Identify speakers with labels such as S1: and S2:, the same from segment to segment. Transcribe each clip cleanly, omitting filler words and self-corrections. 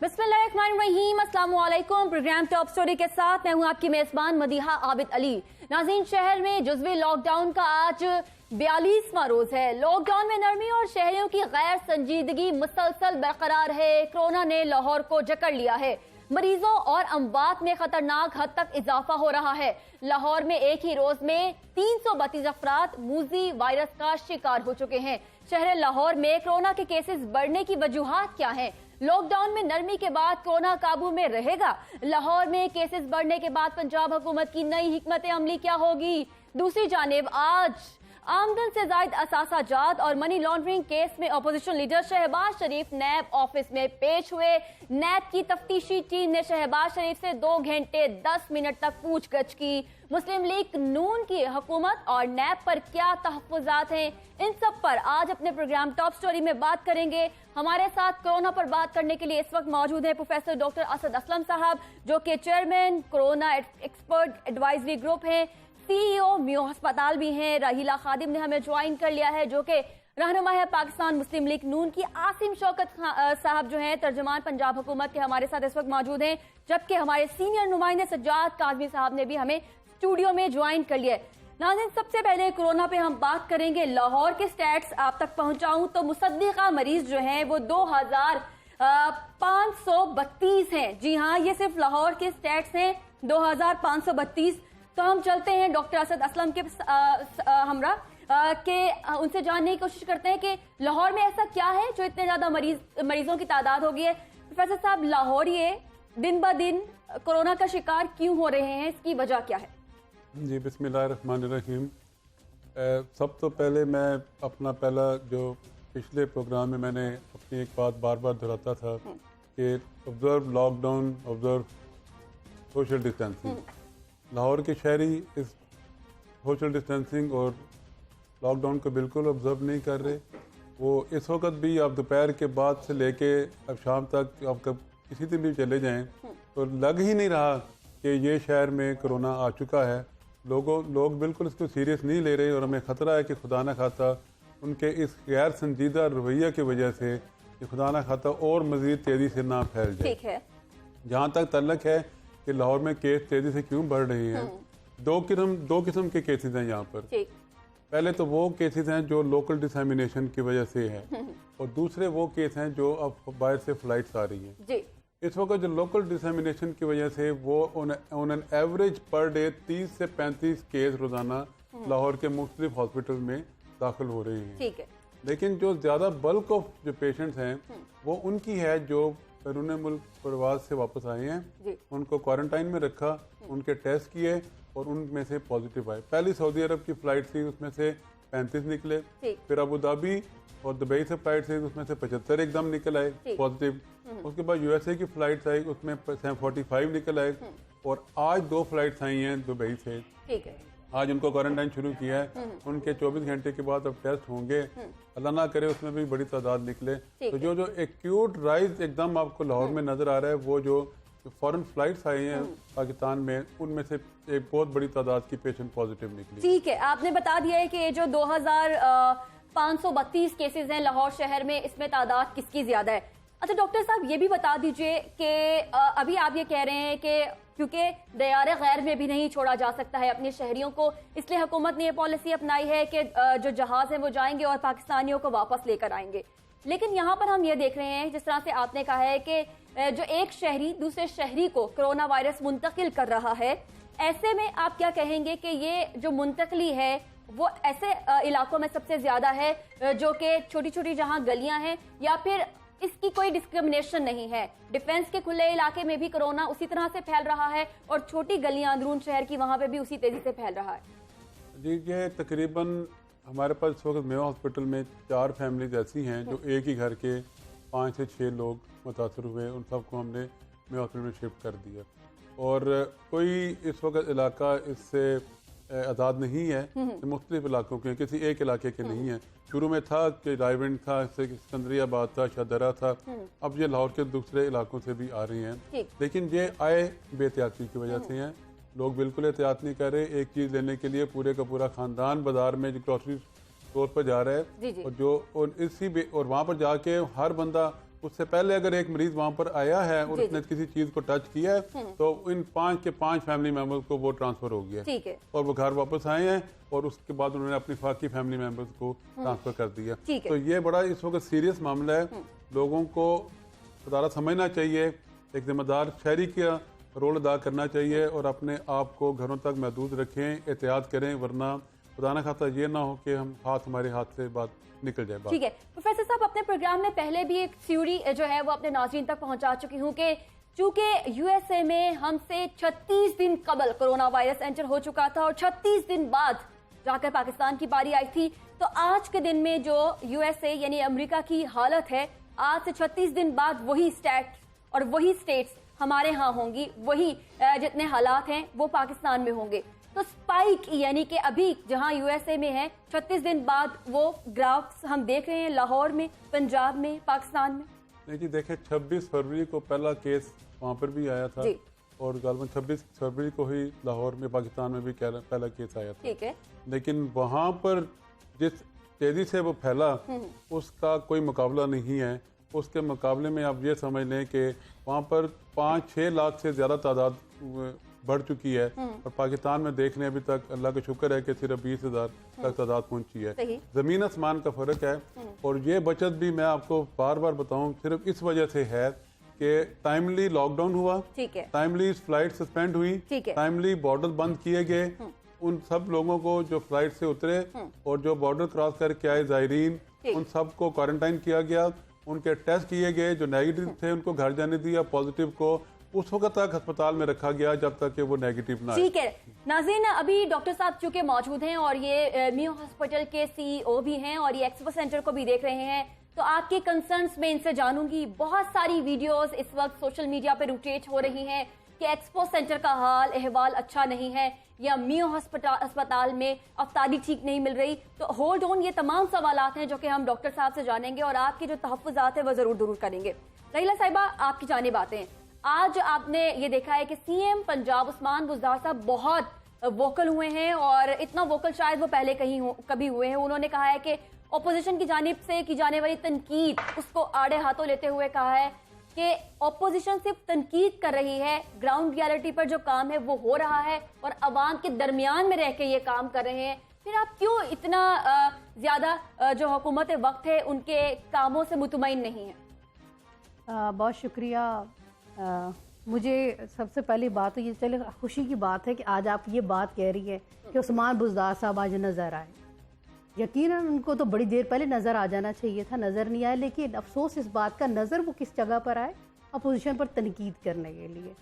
S1: बिस्मिल्लाहिर्रहमानिर्रहीम, अस्सलाम वालेकुम। प्रोग्राम टॉप स्टोरी के साथ मैं हूं आपकी मेजबान मदीहा आबिद अली। नाज़रीन, शहर में जुज़वी लॉकडाउन का आज 42वां रोज है। लॉकडाउन में नरमी और शहरियों की गैर संजीदगी मुसलसल बरकरार है। कोरोना ने लाहौर को जकड़ लिया है। मरीजों और अमवात में खतरनाक हद तक इजाफा हो रहा है। लाहौर में एक ही रोज में 332 अफराद मूजी वायरस का शिकार हो चुके हैं। शहर लाहौर में कोरोना के केसेस बढ़ने की वजूहात क्या हैं? लॉकडाउन में नरमी के बाद कोरोना काबू में रहेगा? लाहौर में केसेस बढ़ने के बाद पंजाब हुकूमत की नई हिकमत अमली क्या होगी? दूसरी जानिब आज आमदन से जायद असासाजात और मनी लॉन्ड्रिंग केस में अपोजिशन लीडर शहबाज शरीफ नैब ऑफिस में पेश हुए। नैब की तफ्तीशी टीम ने शहबाज शरीफ से 2 घंटे 10 मिनट तक पूछगछ की। मुस्लिम लीग नून की हुकूमत और नैब पर क्या तहफ्फुज़ात हैं, इन सब पर आज अपने प्रोग्राम टॉप स्टोरी में बात करेंगे। हमारे साथ कोरोना पर बात करने के लिए इस वक्त मौजूद है प्रोफेसर डॉक्टर असद असलम साहब, जो कि chairman corona expert advisory group हैं। सीईओ मियो अस्पताल भी हैं। राहिला खादिम ने हमें ज्वाइन कर लिया है, जो कि रहनुमा है पाकिस्तान मुस्लिम लीग नून की। आसिम शौकत साहब जो हैं तर्जुमान पंजाब हुकूमत के, हमारे साथ इस वक्त मौजूद हैं। जबकि हमारे सीनियर नुमाइंदे सज्जाद काजमी साहब ने भी हमें स्टूडियो में ज्वाइन कर लिया है। नाज़रीन, सबसे पहले कोरोना पे हम बात करेंगे। लाहौर के स्टैट्स आप तक पहुंचाऊं तो मुसद्दिका मरीज जो हैं वो 2532 हैं। जी हाँ, ये सिर्फ लाहौर के स्टैट्स हैं, 2532। तो हम चलते हैं डॉक्टर असद असलम के हमरा के उनसे जानने की कोशिश करते हैं कि लाहौर में ऐसा क्या है जो इतने ज्यादा मरीजों की तादाद हो गई है। प्रोफेसर साहब, लाहौरिये दिन ब दिन कोरोना का शिकार क्यों हो रहे हैं, इसकी वजह क्या है?
S2: जी, बिस्मिल्लाहिर्रहमानिर्रहीम। सब तो पहले मैं अपना पहला जो पिछले प्रोग्राम में मैंने अपनी एक बात बार बार दोहराता था कि observe lockdown, observe social distancing. Lahore के शहरी इस सोशल डिस्टेंसिंग और लॉकडाउन को बिल्कुल ऑब्जर्व नहीं कर रहे। वो इस वक्त भी आप दोपहर के बाद से लेके अब शाम तक आप कब किसी दिन भी चले जाएं तो लग ही नहीं रहा कि ये शहर में कोरोना आ चुका है। लोग बिल्कुल इसको सीरियस नहीं ले रहे और हमें ख़तरा है कि खुदा न खाता उनके इस गैर संजीदा रवैया की वजह से कि खुदा न खाता और मज़ीद तेज़ी से ना फैल जाए।
S1: ठीक है।
S2: जहाँ तक तल्लक है कि लाहौर में केस तेज़ी से क्यों बढ़ रहे हैं, दो किस्म के केसेस हैं यहाँ पर। पहले तो वो केसेस हैं जो लोकल डिसेमिनेशन की वजह से है और दूसरे वो केस हैं जो अब बाहर से फ्लाइट्स आ रही हैं। इस वक्त जो लोकल डिसेमिनेशन की वजह से वो on an average per day 30 से 35 केस रोजाना लाहौर के मुख्तलिफ हॉस्पिटल में दाखिल हो रहे हैं।
S1: ठीक है।
S2: लेकिन जो ज्यादा बल्क ऑफ जो पेशेंट्स हैं वो उनकी है जो बैरून मुल्क प्रवास से वापस आए हैं, उनको क्वारंटाइन में रखा, उनके टेस्ट किए और उनमें से पॉजिटिव आए। पहली सऊदी अरब की फ्लाइट थी, उसमें से 35 निकले। फिर अबू धाबी और दुबई से फ्लाइट थी, उसमें से 75 एकदम निकल आए पॉजिटिव। उसके बाद यूएसए की फ्लाइट आई, उसमें 45 निकल आए और आज 2 फ्लाइट्स आई हैं दुबई से।
S1: ठीक है।
S2: आज उनको क्वारंटाइन शुरू किया है। उनके 24 घंटे के बाद अब टेस्ट होंगे, अल्लाह ना करे उसमें भी बड़ी तादाद निकले। तो जो एक्यूट राइज एकदम आपको लाहौर में नजर आ रहा है वो जो फॉरेन फ्लाइट्स आई हैं पाकिस्तान में, उनमें से एक बहुत बड़ी तादाद की पेशेंट पॉजिटिव निकली।
S1: ठीक है, आपने बता दिया है कि ये जो 2532 केसेस हैं लाहौर शहर में, इसमें तादाद किसकी ज्यादा है? अच्छा डॉक्टर साहब, ये भी बता दीजिए कि अभी आप ये कह रहे हैं कि क्योंकि दयारे गैर में भी नहीं छोड़ा जा सकता है अपने शहरियों को, इसलिए हुकूमत ने ये पॉलिसी अपनाई है कि जो जहाज है वो जाएंगे और पाकिस्तानियों को वापस लेकर आएंगे। लेकिन यहाँ पर हम ये देख रहे हैं, जिस तरह से आपने कहा है कि जो एक शहरी दूसरे शहरी को कोरोना वायरस मुंतकिल कर रहा है, ऐसे में आप क्या कहेंगे कि ये जो मुंतकली है वो ऐसे इलाकों में सबसे ज्यादा है जो कि छोटी छोटी जहाँ गलियां हैं, या फिर इसकी कोई डिस्क्रिमिनेशन नहीं है? डिफेंस के खुले इलाके में भी कोरोना उसी तरह से फैल रहा है और छोटी गलियां अंदरून शहर की वहां पे भी उसी तेजी से फैल रहा है।
S2: जी, ये तकरीबन हमारे पास इस वक्त मेयो हॉस्पिटल में 4 फैमिलीज ऐसी हैं जो एक ही घर के 5 से 6 लोग मुतासर हुए, उन सबको हमने मेयो हॉस्पिटल में शिफ्ट कर दिया और कोई इस वक्त इलाका इससे आज़ाद नहीं है। मुख्तलिफ इलाकों के, किसी एक इलाके के नहीं है। शुरू में था कि रायविंड था, सिकंदरियाबाद था, शाहदरा था, अब ये लाहौर के दूसरे इलाकों से भी आ रही हैं। लेकिन ये आए बेहतियाती की वजह से हैं। लोग बिल्कुल एहतियात नहीं कर रहे। एक चीज़ लेने के लिए पूरे का पूरा खानदान बाजार में ग्रोसरी स्टोर पर जा रहा है और जो और वहाँ पर जाके हर बंदा اس سے پہلے اگر ایک مریض وہاں پر آیا ہے اور اس نے کسی چیز کو ٹچ کیا ہے تو ان 5 کے 5 فیملی ممبرز کو وہ ٹرانسفر ہو گیا اور وہ گھر واپس آئے ہیں اور اس کے بعد انہوں نے اپنی باقی فیملی ممبرز کو ٹرانسفر کر دیا. تو یہ بڑا اس وقت سیریس معاملہ ہے. لوگوں کو ادارہ سمجھنا چاہیے, ایک ذمہ دار شہری کا رول ادا کرنا چاہیے اور اپنے آپ کو گھروں تک محدود رکھیں, احتیاط کریں, ورنہ خدا نہ خواستہ یہ نہ ہو کہ ہمارے ہاتھ سے بات نکل جائے.
S1: ٹھیک ہے پروفیسر صاحب, اپنے پروگرام میں پہلے بھی ایک تھیوری جو ہے وہ اپنے ناظرین تک پہنچا چکی ہوں کہ چونکہ یو ایس اے میں ہم سے 36 دن قبل کرونا وائرس انٹر ہو چکا تھا اور 36 دن بعد جا کر پاکستان کی باری آئی تھی, تو آج کے دن میں جو یو ایس اے یعنی امریکہ کی حالت ہے, آج سے 36 دن بعد وہی اسٹیٹ اور وہی اسٹیٹس ہمارے ہاں ہوں گی, وہی جتنے حالات ہیں وہ پاکستان میں ہوں گے. تو سپائک یعنی کہ ابھی جہاں یو ایس اے میں ہے 36 دن بعد وہ گرافس ہم دیکھ رہے ہیں لاہور میں, پنجاب میں, پاکستان میں.
S2: نہیں جی دیکھیں 26 فروری کو پہلا کیس وہاں پر بھی آیا تھا اور غالباً 26 فروری کو ہی لاہور میں پاکستان میں بھی پہلا کیس آیا تھا.
S1: ٹھیک ہے, لیکن
S2: وہاں پر جس تیزی سے وہ پھیلا اس کا کوئی مقابلہ نہیں ہے. اس کے مقابلے میں آپ یہ سمجھ لیں کہ وہاں پر 5-6 لاکھ سے زیادہ تعداد بڑھ چکی ہے اور پاکستان میں دیکھ لیں ابھی تک اللہ کا شکر ہے کہ صرف 20,000 تک تعداد پہنچی ہے. زمین آسمان کا فرق ہے اور یہ بچت بھی میں آپ کو بار بار بتاؤں صرف اس وجہ سے ہے کہ ٹائملی لاک ڈاؤن ہوا, ٹائملی فلائٹ سسپینڈ ہوئی, ٹائملی بارڈر بند کیے گئے. ان سب لوگوں کو جو فلائٹ سے اترے اور جو بارڈر کراس کر کے آئے زائرین, ان سب کو کوارنٹائن کیا گیا, ان کے ٹیسٹ کیے گئے, جو نیگیٹو تھے ان کو گھر جانے دیا, پازیٹیو کو اس وقت تک ہسپتال میں رکھا گیا جب تک کہ وہ نیگیٹو نہ آئے.
S1: ٹھیک ہے ناظرین, ابھی ڈاکٹر صاحب چونکہ موجود ہیں اور یہ میو ہاسپٹل کے CEO بھی ہیں اور یہ ایکسپو سینٹر کو بھی دیکھ رہے ہیں, تو آپ کے کنسرنز میں ان سے جانوں گی. بہت ساری ویڈیوز اس وقت سوشل میڈیا پہ روٹیٹ ہو رہی ہیں کہ ایکسپو سینٹر کا حال احوال اچھا نہیں ہے یا میو ہسپتال میں افطاری ٹھیک نہیں مل رہی. تو ہولڈ آن, یہ تمام سوالات ہیں جو کہ ہم ڈاکٹر صاحب سے جانیں گے اور آپ کے جو تحفظات ہیں وہ ضرور کریں گے. رحیلہ صاحبہ, آپ کی جانب آتے ہیں. آج آپ نے یہ دیکھا ہے کہ CM پنجاب عثمان بزدار صاحب بہت ووکل ہوئے ہیں اور اتنا ووکل شاید وہ پہلے کبھی ہوئے ہیں. انہوں نے کہا ہے کہ اپوزیشن کی جانب سے کی جانے والی تنقید اس کو آڑے ہاتھوں لیتے ہوئے کہا ہے کہ اپوزیشن صرف تنقید کر رہی ہے, گراؤنڈ ریالٹی پر جو کام ہے وہ ہو رہا ہے اور عوام کے درمیان میں رہ کے یہ کام کر رہے ہیں. پھر آپ کیوں اتنا زیادہ جو حکومت وقت ہے ان کے کاموں سے مطمئن نہیں ہیں؟
S3: بہت شکریہ. مجھے سب سے پہلی بات تو یہ چلے خوشی کی بات ہے کہ آج آپ یہ بات کہہ رہی ہے کہ عثمان بزدار صاحب آج نظر آئے. یقیناً ان کو تو بڑی دیر پہلے نظر آ جانا چاہیے تھا, نظر نہیں آئے. لیکن افسوس اس بات کا, نظر وہ کس جگہ پر آئے؟ اپوزیشن پر تنقید کرنے کے لیے.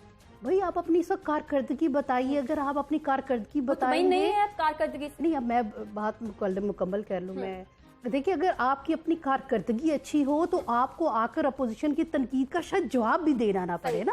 S3: بھئی آپ اپنی سب کارکردگی بتائیے. اگر آپ اپنی کارکردگی بتائیں گے نہیں, اب میں بات مکمل کر لوں. میں دیکھیں اگر آپ کی اپنی کارکردگی اچھی ہو تو آپ کو آ کر اپوزیشن کی تنقید کا شاید جواب بھی دینا نہ پڑے نا.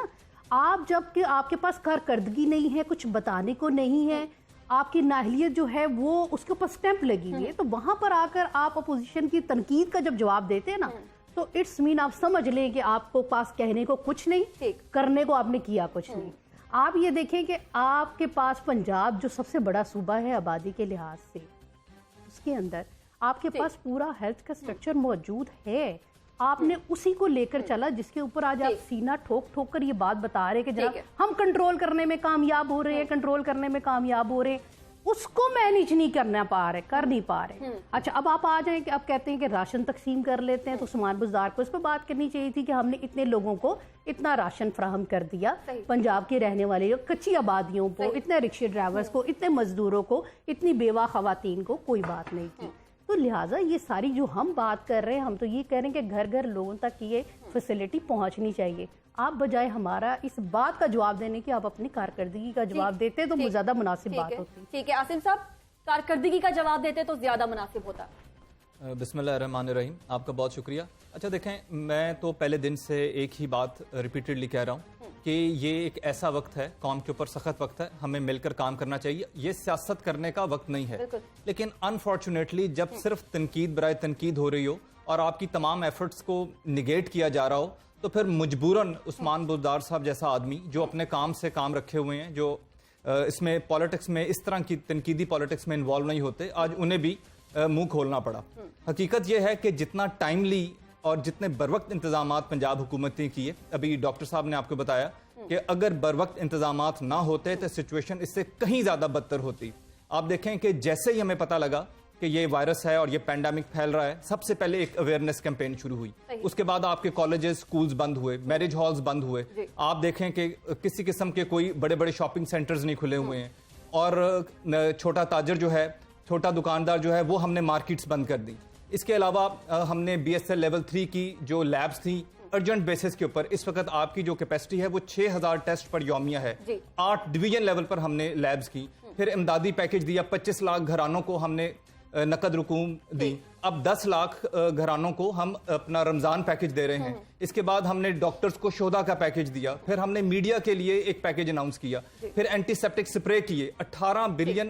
S3: آپ جب کہ آپ کے پاس کارکردگی نہیں ہے, کچھ بتانے کو نہیں ہے, آپ کی نااہلیت جو ہے وہ اس کے اوپر سٹیمپ لگی ہوئی ہے, تو وہاں پر آ کر آپ اپوزیشن کی تنقید کا جب جواب دیتے ہیں نا تو اٹس مین آپ سمجھ لیں کہ آپ کو پاس کہنے کو کچھ نہیں, کرنے کو آپ نے کیا کچھ نہیں. آپ یہ دیکھیں کہ آپ کے پاس پنجاب جو سب سے بڑا صوبہ ہے آبادی کے لحاظ سے, اس کے اندر آپ کے پاس پورا ہیلتھ کا سٹرکچر موجود ہے. آپ نے اسی کو لے کر چلا جس کے اوپر آج آپ سینہ ٹھوک کر یہ بات بتا رہے کہ جناب ہم کنٹرول کرنے میں کامیاب ہو رہے ہیں, کنٹرول کرنے میں کامیاب ہو رہے ہیں. اس کو مینیج نہیں کر نہیں پا رہے. اچھا اب آپ آ جائیں کہ اب کہتے ہیں کہ راشن تقسیم کر لیتے ہیں, تو عثمان بزدار کو اس پہ بات کرنی چاہیے تھی کہ ہم نے اتنے لوگوں کو اتنا راشن فراہم کر دیا, پنجاب کے رہنے والے کچی آبادیوں کو, اتنے رکشے ڈرائیورز کو, اتنے مزدوروں کو, اتنی بیوہ خواتین کو کوئی بات نہیں کی. تو لہٰذا یہ ساری جو ہم بات کر رہے ہیں, ہم تو یہ کہہ رہے ہیں کہ گھر گھر لوگوں تک یہ فیسلٹی پہنچنی چاہیے. آپ بجائے ہمارا اس بات کا جواب دینے کی آپ اپنی کارکردگی کا جواب دیتے تو زیادہ مناسب بات ہوتی.
S1: ٹھیک ہے عاصم صاحب, کارکردگی کا جواب دیتے تو زیادہ مناسب ہوتا.
S4: بسم اللہ الرحمن الرحیم. آپ کا بہت شکریہ. اچھا دیکھیں, میں تو پہلے دن سے ایک ہی بات ریپیٹڈلی کہہ رہا ہوں کہ یہ ایک ایسا وقت ہے, قوم کے اوپر سخت وقت ہے, ہمیں مل کر کام کرنا چاہیے. یہ سیاست کرنے کا وقت نہیں ہے. لیکن انفارچونیٹلی جب صرف تنقید برائے تنقید ہو رہی ہو اور آپ کی تمام ایفرٹس کو نگیٹ کیا جا رہا ہو, تو پھر مجبوراً عثمان بزدار صاحب جیسا آدمی جو اپنے کام سے کام رکھے ہوئے ہیں, جو اس میں پالیٹکس میں اس طرح کی تنقیدی پالیٹکس میں انوالو نہیں ہوتے, آج انہیں بھی منہ کھولنا پڑا. حقیقت یہ ہے کہ جتنا ٹائملی اور جتنے بروقت انتظامات پنجاب حکومت نے کیے، ابھی ڈاکٹر صاحب نے آپ کو بتایا کہ اگر بروقت انتظامات نہ ہوتے تو سچویشن اس سے کہیں زیادہ بدتر ہوتی. آپ دیکھیں کہ جیسے ہی ہمیں پتہ لگا کہ یہ وائرس ہے اور یہ پینڈیمک پھیل رہا ہے، سب سے پہلے ایک اویئرنیس کیمپین شروع ہوئی. اس کے بعد آپ کے کالجز، سکولز بند ہوئے، میرج ہالز بند ہوئے. آپ دیکھیں کہ کسی قسم کے کوئی بڑے بڑے شاپنگ سینٹرز نہیں کھلے ہوئے ہیں، اور چھوٹا تاجر جو ہے، چھوٹا دکاندار جو ہے، وہ ہم نے مارکیٹس بند کر دی. اس کے علاوہ ہم نے بی ایس ایل لیول 3 کی جو لیبس تھیں ارجنٹ بیسس کے اوپر، اس وقت آپ کی جو کیپیسٹی ہے وہ 6000 ٹیسٹ پر یومیہ ہے. 8 ڈویژن لیول پر ہم نے لیبس کی. پھر امدادی پیکج دیا، 25 لاکھ گھرانوں کو ہم نے نقد رقوم دی. اب 10 لاکھ گھرانوں کو ہم اپنا رمضان پیکج دے رہے ہیں. اس کے بعد ہم نے ڈاکٹرز کو شہداء کا پیکج دیا. پھر ہم نے میڈیا کے لیے ایک پیکج اناؤنس کیا. پھر اینٹی سیپٹک سپرے کیے. 18 بلین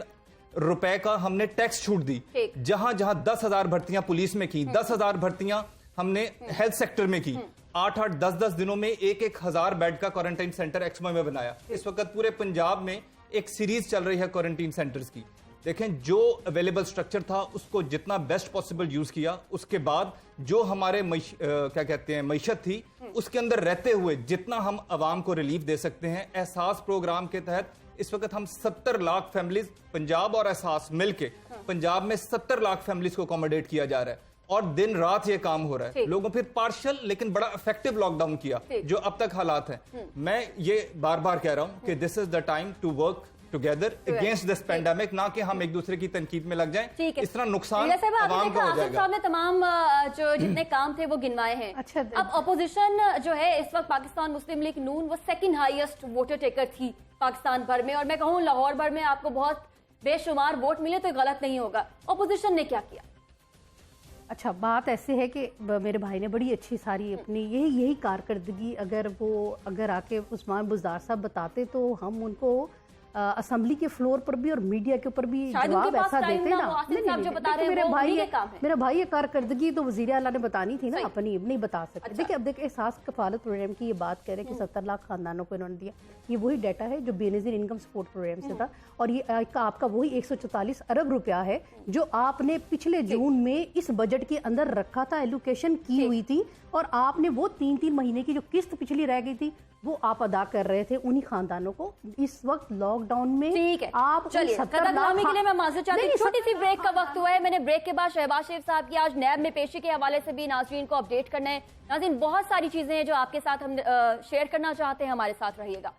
S4: روپے کا ہم نے ٹیکس چھوٹ دی. جہاں جہاں 10,000 بھرتیاں پولیس میں کی، 10,000 بھرتیاں ہم نے ہیلتھ سیکٹر میں کی. 8-8 10-10 دنوں میں 1,000 بیڈ کا کوارنٹائن سینٹر ایکسمو میں بنایا. اس وقت پورے پنجاب میں ایک سیریز چل رہی ہے کوارنٹائن سینٹرز کی. دیکھیں جو اویلیبل سٹرکچر تھا اس کو جتنا بیسٹ پاسبل یوز کیا. اس کے بعد جو ہمارے کیا کہتے ہیں معیشت تھی، اس کے اندر رہتے ہوئے جتنا ہم عوام کو ریلیف دے سکتے ہیں، احساس پروگرام کے تحت اس وقت ہم 70 لاکھ فیملیز، پنجاب اور احساس مل کے پنجاب میں 70 لاکھ فیملیز کو اکوموڈیٹ کیا جا رہا ہے. اور دن رات یہ کام ہو رہا ہے. لوگوں پھر پارشل لیکن بڑا افیکٹو لاک ڈاؤن کیا جو اب تک حالات ہیں. میں یہ بار بار کہہ رہا ہوں کہ this is the time to work together against this pandemic, نہ کہ ہم ایک دوسرے کی تنقید میں لگ جائیں. اس طرح نقصان عوام کا ہو جائے گا.
S1: صاحب نے تمام جو جتنے کام تھے وہ گنوائے ہیں. اب اپوزیشن جو ہے اس وقت پاکستان مسلم لیگ نون وہ سیکنڈ ہائیسٹ ووٹر ٹیکر تھی پاکستان بھر میں، اور میں کہوں لاہور بھر میں آپ کو بہت بے شمار ووٹ ملے تو غلط نہیں ہوگا. اپوزیشن نے کیا کیا؟
S3: اچھا، بات ایسے ہے کہ میرے بھائی نے بڑی اچھی ساری اپنی یہی کارکردگی اگر آ کے عثمان بزدار صاحب بتاتے تو ہم ان کو اسمبلی کے فلور پر بھی اور میڈیا کے اوپر بھی جواب ایسا دیتے نا. میرا بھائی یہ کارکردگی تو وزیر اعلیٰ نے بتانی تھی نا، اپنی نہیں بتا سکتے. دیکھیں اب احساس کفالت پروگرام کی یہ بات کہہ رہے کہ 70 لاکھ خاندانوں کو انہوں نے دیا. یہ وہی ڈیٹا ہے جو بے نظیر انکم سپورٹ پروگرام سے تھا، اور یہ آپ کا وہی 144 ارب روپیہ ہے جو آپ نے پچھلے جون میں اس بجٹ کے اندر رکھا تھا، ایلوکیشن کی ہوئی تھی، اور آپ نے وہ 3 مہینے کی جو قسط پچھلی رہ گئی تھی وہ آپ ادا کر رہے تھے انہی خاندانوں کو. اس وقت لاک ڈاؤن میں آپ
S1: کے لیے میں معذرت چاہتی ہوں، چھوٹی سی بریک کا وقت ہوا ہے. میں نے بریک کے بعد شہباز شریف صاحب کی آج نیب میں پیشی کے حوالے سے بھی ناظرین کو اپڈیٹ کرنا ہے. ناظرین بہت ساری چیزیں ہیں جو آپ کے ساتھ ہم شیئر کرنا چاہتے ہیں، ہمارے ساتھ رہیے گا.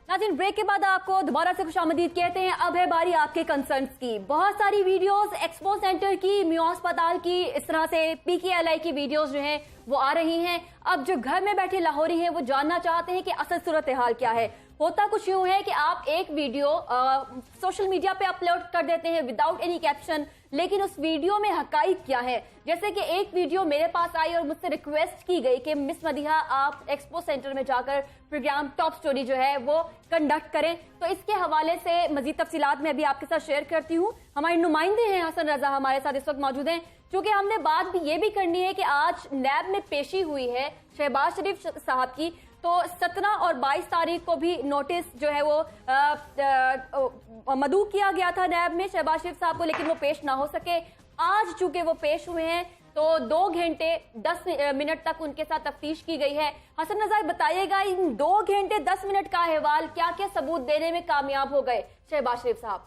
S1: ناظرین بریک کے بعد آپ کو دوبارہ سے خوش آمدید کہتے ہیں. اب ہے باری آپ کے کنسرنز کی. بہت ساری ویڈیوز ایکسپو سینٹر کی، میو اسپتال کی، اس طرح سے PKLI کی ویڈیوز جو ہیں وہ آ رہی ہیں. اب جو گھر میں بیٹھے لاہوری ہیں وہ جاننا چاہتے ہیں کہ اصل صورتحال کیا ہے. ہوتا کچھ یوں ہے کہ آپ ایک ویڈیو سوشل میڈیا پہ اپلوڈ کر دیتے ہیں وداؤٹ اینی کیپشن، لیکن اس ویڈیو میں حقائق کیا ہے. جیسے کہ ایک ویڈیو میرے پاس آئی اور مجھ سے ریکویسٹ کی گئی کہ مس مدیحہ آپ ایکسپو سینٹر میں جا کر پروگرام ٹاپ سٹوری جو ہے وہ کنڈکٹ کریں. تو اس کے حوالے سے مزید تفصیلات میں ابھی آپ کے ساتھ شیئر کرتی ہوں. ہمارے نمائندے ہیں حسن رضا ہمارے ساتھ اس وقت موجود ہیں، چونکہ ہم نے بات بھی یہ بھی کرنی ہے کہ آج نیب میں پیشی ہوئی ہے شہباز شریف صاحب کی. تو 17 اور 22 تاریخ کو بھی نوٹس جو ہے وہ مدعو کیا گیا تھا نیب میں شہباز شریف صاحب کو، لیکن وہ پیش نہ ہو سکے. آج چونکہ وہ پیش ہوئے ہیں تو 2 گھنٹے 10 منٹ تک ان کے ساتھ تفتیش کی گئی ہے. حسن رضا بتائیے گا ان 2 گھنٹے 10 منٹ کا احوال کیا کیا ثبوت دینے میں کامیاب ہو گئے شہباز شریف صاحب؟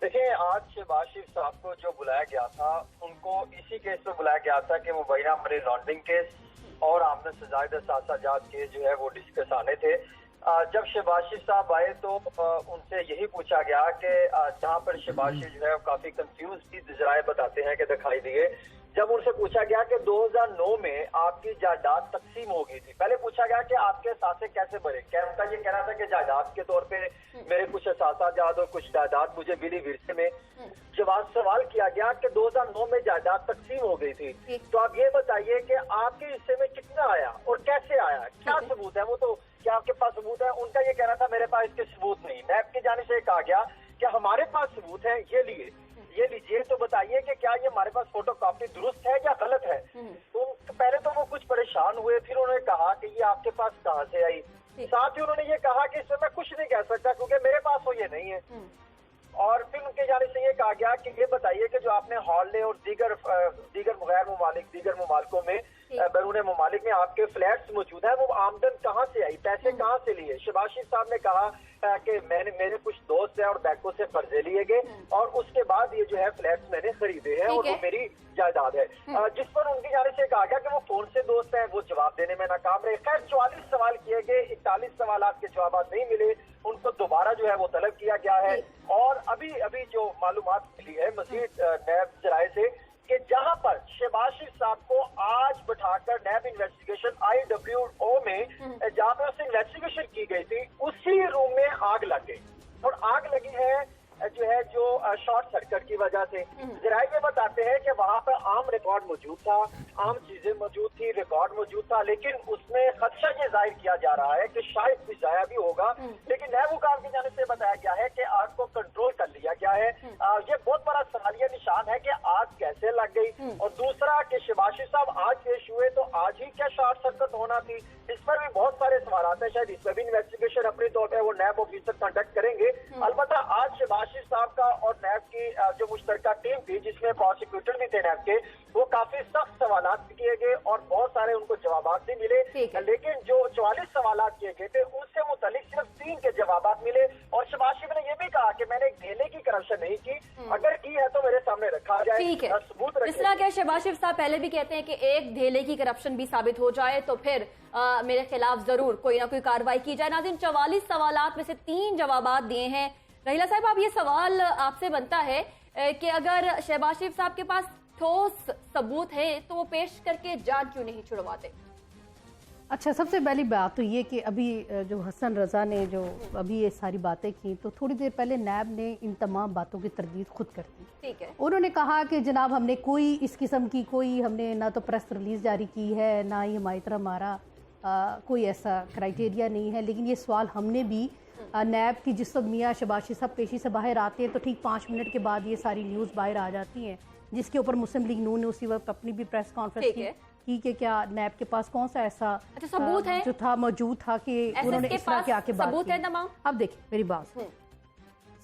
S5: دیکھیں آج شہباز شریف صاحب کو جو بلایا گیا تھا ان کو اسی کیس میں بلایا گیا تھا کہ مبینہ منی لانڈرنگ کیس اور آمدن سے زائد اثاثہ جات کیس جو ہے وہ ڈسکس آنے تھے. جب شہباز شریف صاحب آئے تو ان سے یہی پوچھا گیا کہ جہاں پر شہباز شریف جو ہے کافی کنفیوز کی ذرائع بتاتے ہیں کہ دکھائی دیے. جب ان سے پوچھا گیا کہ 2009 میں آپ کی جائیداد تقسیم ہو گئی تھی، پہلے پوچھا گیا کہ آپ کے اثاثے کیسے بھرے. کیا یہ کہنا تھا کہ جائیداد کے طور پہ میرے کچھ اثاثہ جات اور کچھ جائیداد مجھے ملی ورثے میں. جواب سوال کیا گیا کہ 2009 میں جائیداد تقسیم ہو گئی تھی، تو آپ یہ بتائیے کہ آپ کے حصے میں کتنا آیا اور کیسے آیا، کیا ثبوت ہے؟ وہ تو کیا آپ کے پاس ثبوت ہے؟ ان کا یہ کہنا تھا میرے پاس اس کے ثبوت نہیں. نیب کی جانب سے کہا گیا کہ ہمارے پاس ثبوت ہے، یہ لیجیے تو بتائیے کہ کیا یہ ہمارے پاس فوٹو کاپی درست ہے یا غلط ہے. تو پہلے تو وہ کچھ پریشان हैरान हुए। फिर उन्होंने कहा कि ये आपके पास कहाँ से आई। साथ ही उन्होंने ये कहा कि इसमें मैं कुछ नहीं कह सकता क्योंकि मेरे पास वो ये नहीं है। और फिर उनके जाने से ये कहा गया कि ये बताइए कि जो आपने हॉलडे और दीगर दीगर ममालिकों में बैरून ममालिक में आपके फ्लैट्स मौजूद है, वो आमदन कहाँ से आई, पैसे कहाँ से लिए। शहबाज शरीफ साहब ने कहा कि मेरे कुछ दोस्त हैं और बैंकों से कर्जे लिए गए और उसके बाद ये जो है फ्लैट्स मैंने खरीदे हैं और वो मेरी जायदाद है। जिस पर उनकी जाने से कहा गया कि वो कौन से दोस्त हैं, वो जवाब देने में नाकाम रहे। खैर 44 सवाल किए गए, 41 सवाल के जवाब नहीं मिले, उनको दोबारा जो है वो तलब किया गया है। और अभी जो मालूमात मिली है मजीद नैब जराये से कि जहां पर शहबाज शरीफ साहब को आज बैठाकर नैब इन्वेस्टिगेशन IWO में जहां पर उससे इन्वेस्टिगेशन की गई थी, उसी रूम में आग लग गई। और आग लगी है जो शॉर्ट सर्किट की वजह से। जराये ये बताते हैं कि वहां पर आम रिकॉर्ड मौजूद था, आम चीजें मौजूद थी, रिकॉर्ड मौजूद था, लेकिन उसमें खदशा ये जाहिर किया जा रहा है कि शायद कुछ जाया भी होगा। लेकिन नैब हुकाम की जानिब से बताया गया है कि आग को कंट्रोल कर लिया गया है। ये बहुत बड़ा सवालिया निशान है कि आग कैसे लग गई। और दूसरा कि शहबाज शरीफ साहब आज पेश हुए तो आज ही क्या शॉर्ट सर्किट होना थी, इस पर भी बहुत सारे सवाल हैं। शायद इस पर भी इन्वेस्टिगेशन अपने तौर पर वो नैब ऑफिसर कंडक्ट करेंगे। अलबत्ता आज शहबाज शरीफ साहब का और नैब की जो मुश्तरका टीम थी जिसमें प्रोसिक्यूटर भी थे नैब के, वो काफी सख्त सवालात भी किए गए और बहुत सारे उनको जवाबात भी मिले। लेकिन जो 44 सवालात किए गए थे उनसे मुतालिक सिर्फ 3 के जवाबात मिले। और शहबाज शरीफ ने यह भी कहा कि मैंने एक ढेले की करप्शन नहीं की, अगर की है तो मेरे सामने रखा जाए,
S1: ठीक है।
S5: सबूत रखें।
S1: इस तरह के शहबाज शरीफ साहब पहले भी कहते हैं कि एक ढेले की करप्शन भी साबित हो जाए तो फिर मेरे खिलाफ जरूर कोई ना कोई कार्रवाई की जाए। नाज़रीन 44 सवालात में से 3 जवाबात दिए हैं। रहीला साहब, अब ये सवाल आपसे बनता है कि अगर शहबाज शरीफ साहब के पास ठोस सबूत है तो वो पेश करके जांच क्यों नहीं छुड़वाते?
S3: अच्छा, सबसे पहली बात तो ये कि अभी जो हसन रजा ने जो अभी ये सारी बातें की, तो थोड़ी देर पहले नैब ने इन तमाम बातों की तरदीद खुद कर दी।
S1: ठीक है।
S3: उन्होंने कहा कि जनाब हमने कोई इस किस्म की हमने ना तो प्रेस रिलीज जारी की है, ना ही हमारी तरह हमारा कोई ऐसा क्राइटेरिया नहीं है। लेकिन ये सवाल हमने भी नैब की जिस वक्त मियाँ शहबाज शरीफ साहब पेशी से बाहर आते हैं तो ठीक 5 मिनट के बाद ये सारी न्यूज़ बाहर आ जाती हैं, जिसके ऊपर मुस्लिम लीग नून ने उसी वक्त अपनी भी प्रेस कॉन्फ्रेंस की कि क्या नैब के पास कौन सा ऐसा
S1: सबूत है
S3: जो था मौजूद था कि उन्होंने इस तरह के आके बात
S1: सबूत है तमाम।
S3: अब देखिए मेरी बात,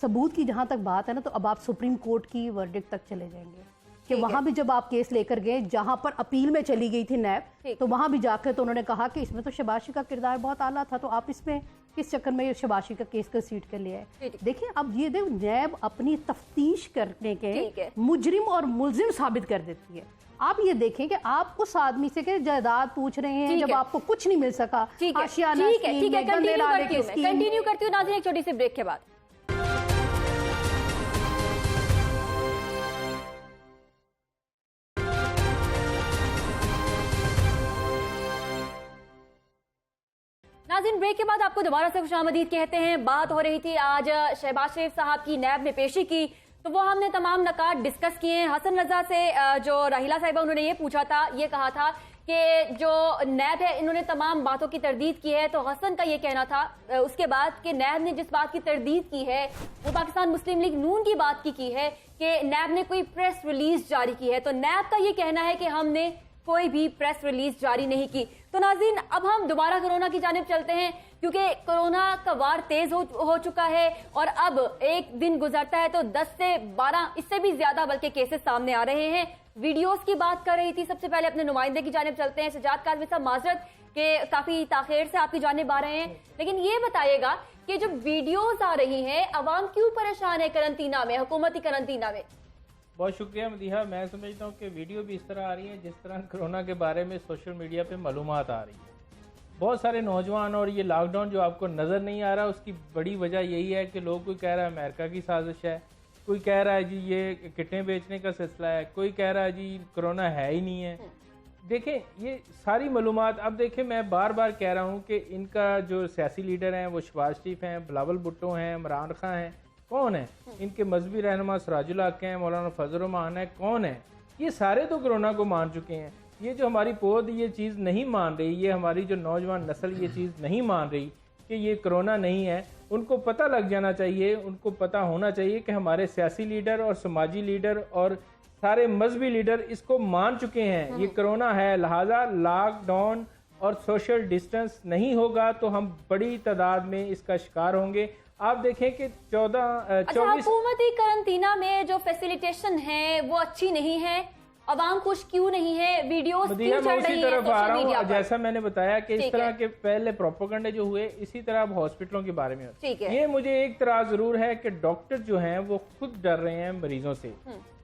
S3: सबूत की जहाँ तक बात है ना, तो अब आप सुप्रीम कोर्ट की वर्डिक्ट तक चले जाएंगे कि वहां भी जब आप केस लेकर गए जहां पर अपील में चली गई थी नैब, तो वहां भी जाकर तो उन्होंने कहा कि इसमें तो शहबाज शरीफ का किरदार बहुत आला था, तो आप इसमें किस चक्कर में ये शहबाज शरीफ का केस का सीट कर लिया है। देखिए अब ये नैब अपनी तफ्तीश करने के मुजरिम और मुलजिम साबित कर देती है। आप ये देखें कि आप उस आदमी से के जायदाद पूछ रहे हैं जब आपको कुछ नहीं मिल सका।
S1: ठीक है, कंटिन्यू करती हूँ नाज़रीन एक छोटी सी ब्रेक के बाद। नाज़रीन ब्रेक के बाद आपको दोबारा से खुशामदीद कहते हैं। बात हो रही थी आज शहबाज शरीफ साहब की नैब ने पेशी की, तो वो हमने तमाम नकात डिस्कस किए हैं। हसन रजा से जो राहिला साहिबा उन्होंने ये पूछा था, ये कहा था कि जो नैब है इन्होंने तमाम बातों की तरदीद की है, तो हसन का ये कहना था उसके बाद कि नैब ने जिस बात की तरदीद की है वो पाकिस्तान मुस्लिम लीग नून की बात की है कि नैब ने कोई प्रेस रिलीज जारी की है। तो नैब का ये कहना है कि हमने कोई भी प्रेस रिलीज जारी नहीं की। तो नाज़रीन अब हम दोबारा कोरोना की जानिब चलते हैं, क्योंकि कोरोना का वार तेज हो चुका है और अब एक दिन गुजरता है तो 10 से 12 इससे भी ज्यादा बल्कि केसेस सामने आ रहे हैं। वीडियोस की बात कर रही थी, सबसे पहले अपने नुमाइंदे की जानिब चलते हैं। सजाद काज़मी साहब, माजरत के काफी ताखिर से आपकी जानिब आ रहे हैं, लेकिन ये बताइएगा कि जो वीडियोस आ रही हैं अवाम क्यों परेशान है करंटीना में, हुकूमती करंटीना में?
S6: बहुत शुक्रिया मदीहा। मैं समझता हूँ कि वीडियो भी इस तरह आ रही है जिस तरह कोरोना के बारे में सोशल मीडिया पे मालूमात आ रही है। बहुत सारे नौजवान और ये लॉकडाउन जो आपको नज़र नहीं आ रहा, उसकी बड़ी वजह यही है कि लोग, कोई कह रहा है अमेरिका की साजिश है, कोई कह रहा है जी ये किटें बेचने का सिलसिला है, कोई कह रहा है जी कोरोना है ही नहीं है। देखें ये सारी मालूमात, अब देखें मैं बार बार कह रहा हूँ कि इनका जो सियासी लीडर हैं वो शहबाज शरीफ हैं, बिलावल भुट्टो हैं, इमरान खान हैं, कौन है? इनके मजहबी रहनुमा सिराजुल हक हैं, मौलाना फजल रहमान है, कौन है? ये सारे तो कोरोना को मान चुके हैं। ये जो हमारी पौध ये चीज़ नहीं मान रही, ये हमारी जो नौजवान नस्ल ये चीज़ नहीं मान रही कि ये कोरोना नहीं है, उनको पता लग जाना चाहिए, उनको पता होना चाहिए कि हमारे सियासी लीडर और समाजी लीडर और सारे मजहबी लीडर इसको मान चुके हैं ये कोरोना है, लिहाजा लॉकडाउन اور سوشل ڈسٹنس نہیں ہوگا تو ہم بڑی تعداد میں اس کا شکار ہوں گے. آپ دیکھیں کہ 24
S1: حکومتی قرنطینہ میں جو فیسیلیٹیشن ہے وہ اچھی نہیں ہے, عوام خوش کیوں نہیں ہے, ویڈیوز
S6: مدیحہ
S1: کیوں
S6: میں
S1: چڑھ
S6: اسی
S1: رہی ہیں
S6: طرف آ
S1: سوشل
S6: رہا
S1: میڈیا
S6: ہوں.
S1: پر؟
S6: جیسا میں نے بتایا کہ اس
S1: ٹھیک
S6: طرح
S1: ہے.
S6: کے پہلے پروپیگنڈے جو ہوئے اسی طرح اب ہاسپٹلوں کے بارے میں ہوتے
S1: ٹھیک ہے.
S6: یہ مجھے ایک اعتراض ضرور ہے کہ ڈاکٹر جو ہیں وہ خود ڈر رہے ہیں مریضوں سے.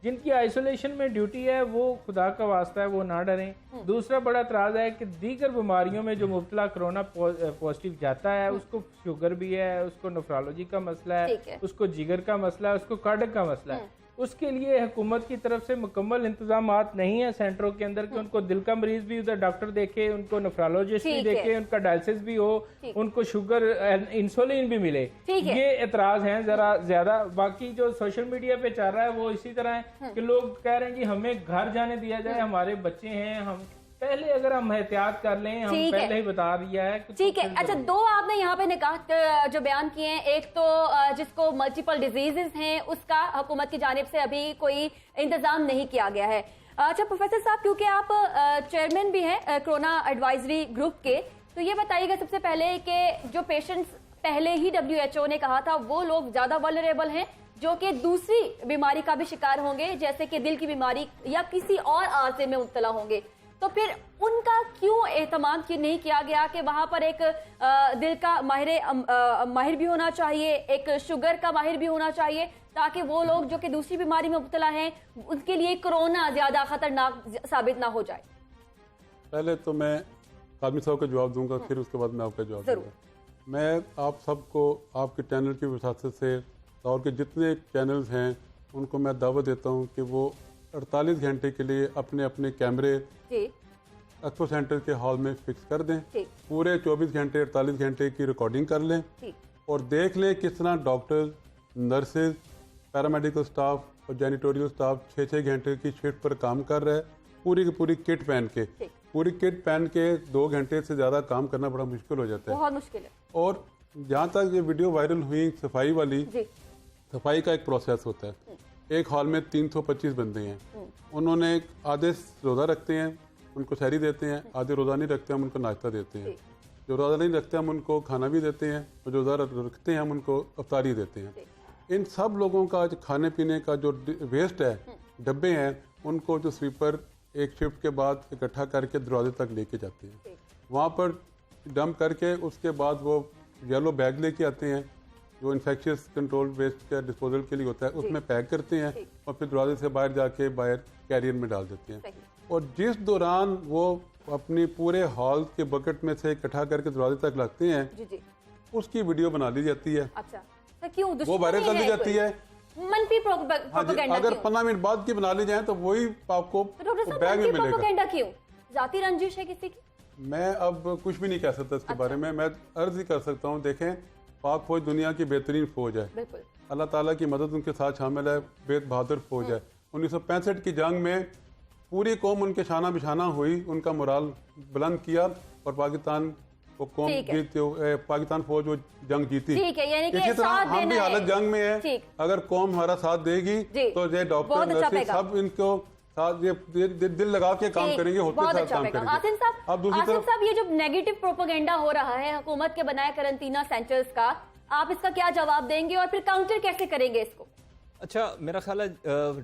S6: جن کی آئسولیشن میں ڈیوٹی ہے وہ خدا کا واسطہ ہے وہ نہ ڈریں. دوسرا بڑا اعتراض ہے کہ دیگر بیماریوں میں جو مبتلا کرونا پازیٹیو جاتا ہے اس کو شوگر بھی ہے, اس کو نیفرالوجی کا مسئلہ ہے, اس کو جگر کا مسئلہ ہے, اس کو کارڈک کا مسئلہ ہے. اس کے لیے حکومت کی طرف سے مکمل انتظامات نہیں ہیں سینٹروں کے اندر کہ ان کو دل کا مریض بھی ادھر ڈاکٹر دیکھے, ان کو نیفرالوجسٹ بھی دیکھے, ان کا ڈائلسس بھی ہو, ان کو شوگر انسولین بھی ملے. یہ اعتراض ہیں ذرا زیادہ. باقی جو سوشل میڈیا پہ چل رہا ہے وہ اسی طرح ہے کہ لوگ کہہ رہے ہیں جی ہمیں گھر جانے دیا جائے, ہمارے بچے ہیں, ہم پہلے اگر ہم احتیاط کر لیں, ہم پہلے ہی بتا دیا ہے.
S1: ٹھیک ہے. اچھا, دو آپ نے یہاں پہ نکات جو بیان کیے ہیں, ایک تو جس کو ملٹیپل ڈیزیزز ہیں اس کا حکومت کی جانب سے ابھی کوئی انتظام نہیں کیا گیا ہے. اچھا پروفیسر صاحب, کیونکہ آپ چیئرمین بھی ہیں کرونا ایڈوائزری گروپ کے, تو یہ بتائیے گا سب سے پہلے کہ جو پیشنٹس پہلے ہی WHO نے کہا تھا وہ لوگ زیادہ ولنریبل ہیں جو کہ دوسری بیماری کا بھی شکار ہوں گے, جیسے کہ دل کی بیماری یا کسی اور عارضے میں مبتلا ہوں گے, تو پھر ان کا کیوں اہتمام نہیں کیا گیا کہ وہاں پر ایک دل کا ماہر بھی ہونا چاہیے, ایک شوگر کا ماہر بھی ہونا چاہیے, تاکہ وہ لوگ جو کہ دوسری بیماری میں مبتلا ہیں ان کے لیے کرونا زیادہ خطرناک ثابت نہ ہو جائے؟
S2: پہلے تو میں قادمی صاحب کا جواب دوں گا, پھر اس کے بعد میں آپ کا جواب دوں گا. میں آپ سب کو آپ کے چینل کی وساطت سے اور کے جتنے چینلز ہیں ان کو میں دعوت دیتا ہوں کہ وہ 48 گھنٹے کے لیے اپنے اپنے کیمرے ایکسپو سینٹر کے ہال میں فکس کر دیں, پورے 24 گھنٹے 48 گھنٹے کی ریکارڈنگ کر لیں اور دیکھ لیں کس طرح ڈاکٹرز, نرسز, پیرامیڈیکل سٹاف اور جینیٹوریل سٹاف 6-6 گھنٹے کی شفٹ پر کام کر رہا ہے, پوری کی پوری کٹ پہن کے. پوری کٹ پہن کے 2 گھنٹے سے زیادہ کام کرنا بڑا مشکل ہو جاتا ہے,
S1: بہت مشکل ہے.
S2: اور جہاں تک یہ ویڈیو وائرل ہوئی صفائی والی, صفائی کا ایک پروسیس ہوتا ہے. ایک ہال میں 325 بندے ہیں, انہوں نے آدھے روزہ رکھتے ہیں ان کو سحری دیتے ہیں, آدھے روزہ نہیں رکھتے ہم ان کو ناشتہ دیتے ہیں, جو روزہ نہیں رکھتے ہم ان کو کھانا بھی دیتے ہیں, اور جو روزہ رکھتے ہیں ہم ان کو افطاری دیتے ہیں. ان سب لوگوں کا کھانے پینے کا جو ویسٹ ہے, ڈبے ہیں, ان کو جو سویپر ایک شفٹ کے بعد اکٹھا کر کے دروازے تک لے کے جاتے ہیں, وہاں پر ڈمپ کر کے اس کے بعد وہ یلو بیگ لے کے آتے ہیں جو انفیکشس کنٹرول ویسٹ کا ڈسپوزل کے لیے ہوتا ہے, اس میں پیک کرتے ہیں اور پھر دروازے سے باہر جا کے باہر کیریئر میں ڈال دیتے ہیں. اور جس دوران وہ اپنی پورے ہال کے بکٹ میں سے اکٹھا کر کے دروازے تک لاتے ہیں اس کی ویڈیو بنا لی جاتی ہے, وہ وائرل کر لی جاتی ہے.
S1: منفی پروپیگنڈا
S2: اگر 15 منٹ بعد کی بنا لی جائیں تو وہی آپ کو بیگ میں ملے گا.
S1: کیوں؟ ذاتی رنجش ہے کسی کی؟
S2: میں اب کچھ بھی نہیں کہہ سکتا اس کے بارے میں عرض ہی کر سکتا ہوں. دیکھیں, پاک فوج دنیا کی بہترین فوج ہے, اللہ تعالیٰ کی مدد ان کے ساتھ شامل ہے, بے بہادر فوج ہے. 1965 کی جنگ میں پوری قوم ان کے شانہ بشانہ ہوئی, ان کا مورال بلند کیا اور پاکستان وہ قوم پاکستان فوج وہ جنگ جیتی. اسی طرح ہم بھی حالت جنگ میں ہیں, اگر قوم ہمارا ساتھ دے گی تو یہ ڈاکٹر نرسیں سب ان کو دل لگا کے کام کریں گے, ہوتے ساتھ کام کریں گے.
S1: اب دوسری طرف صاحب یہ جو نیگیٹو پروپیگنڈا ہو رہا ہے حکومت کے بنائے قرنطینہ سینٹرز کا, آپ اس کا کیا جواب دیں گے اور پھر کاؤنٹر کیسے کریں گے اس کو؟
S4: اچھا, میرا خیال ہے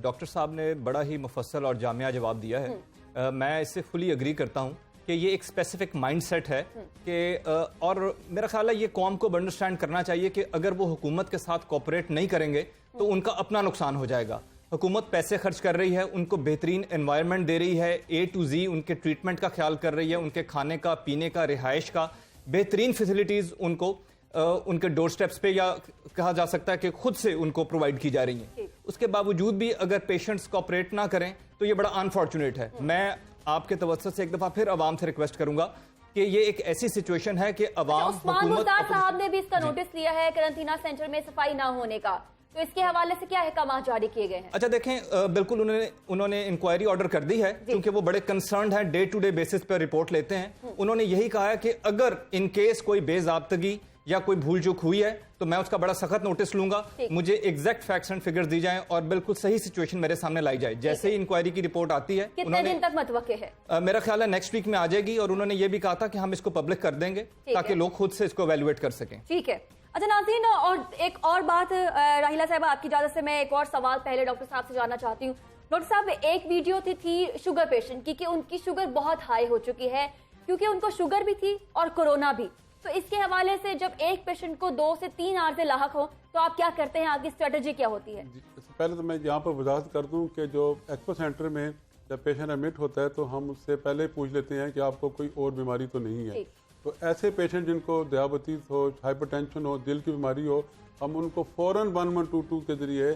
S4: ڈاکٹر صاحب نے بڑا ہی مفصل اور جامعہ جواب دیا ہے. میں اس سے فلی اگری کرتا ہوں کہ یہ ایک اسپیسیفک مائنڈ سیٹ ہے کہ اور میرا خیال ہے یہ قوم کو انڈرسٹینڈ کرنا چاہیے کہ اگر وہ حکومت کے ساتھ کوپریٹ نہیں کریں گے تو ان کا اپنا نقصان ہو جائے گا. حکومت پیسے خرچ کر رہی ہے, ان کو بہترین انوائرمنٹ دے رہی ہے, A to Z ان کے ٹریٹمنٹ کا خیال کر رہی ہے, ان کے کھانے کا, پینے کا, رہائش کا بہترین فیسلٹیز ان کو ان کے ڈور سٹیپس پہ یا کہا جا سکتا ہے کہ خود سے ان کو پرووائڈ کی جا رہی ہیں. اس کے باوجود بھی اگر پیشنٹس کوآپریٹ نہ کریں تو یہ بڑا انفارچونیٹ ہے. میں آپ کے توسط سے ایک دفعہ پھر عوام سے ریکویسٹ کروں گا کہ یہ ایک ایسی سچویشن ہے کہ عوام
S1: عثمان مختار صاحب نے بھی اس کا نوٹس لیا ہے قرنطینہ سینٹر میں صفائی نہ ہونے کا, تو اس کے حوالے سے کیا احکامات جاری کیے گئے ہیں؟
S4: اچھا دیکھیں, بالکل انہوں نے انکوائری آرڈر کر دی ہے کیونکہ وہ بڑے کنسرنڈ ہیں, ڈے ٹو ڈے بیسس پر رپورٹ لیتے ہیں. انہوں نے یہی کہا ہے کہ اگر ان کیس کوئی بے ضابطگی या कोई भूल चूक हुई है तो मैं उसका बड़ा सख्त नोटिस लूंगा। मुझे एग्जैक्ट फैक्ट्स एंड फिगर्स दी जाएं और बिल्कुल सही सिचुएशन मेरे सामने लाई जाए। जैसे ही इंक्वायरी की रिपोर्ट आती है,
S1: कितने दिन तक मतवक्के है?
S4: मेरा ख्याल है नेक्स्ट वीक में आ जाएगी, और उन्होंने ये भी कहा था कि हम इसको पब्लिक कर देंगे ताकि लोग खुद से इसको एवेल्युएट कर सकें।
S1: ठीक है। अच्छा नाज़रीन, और एक और बात, राहिला साहब आपकी इजाजत से मैं एक और सवाल पहले डॉक्टर साहब से जानना चाहती हूँ। डॉक्टर साहब, एक वीडियो थी शुगर पेशेंट की कि उनकी शुगर बहुत हाई हो चुकी है, क्योंकि उनको शुगर भी थी और कोरोना भी। तो इसके हवाले से जब एक पेशेंट को 2 से 3 आवर से लाहक हो तो आप क्या करते हैं, आपकी स्ट्रेटेजी क्या होती है?
S2: पहले तो मैं यहाँ पर वजाहत कर दूँ कि जो एक्सपो सेंटर में जब पेशेंट एडमिट होता है तो हम उससे पहले पूछ लेते हैं कि आपको कोई और बीमारी तो नहीं है। तो ऐसे पेशेंट जिनको दियाबतीस हो, हाइपरटेंशन हो, दिल की बीमारी हो, हम उनको फौरन 1122 के जरिए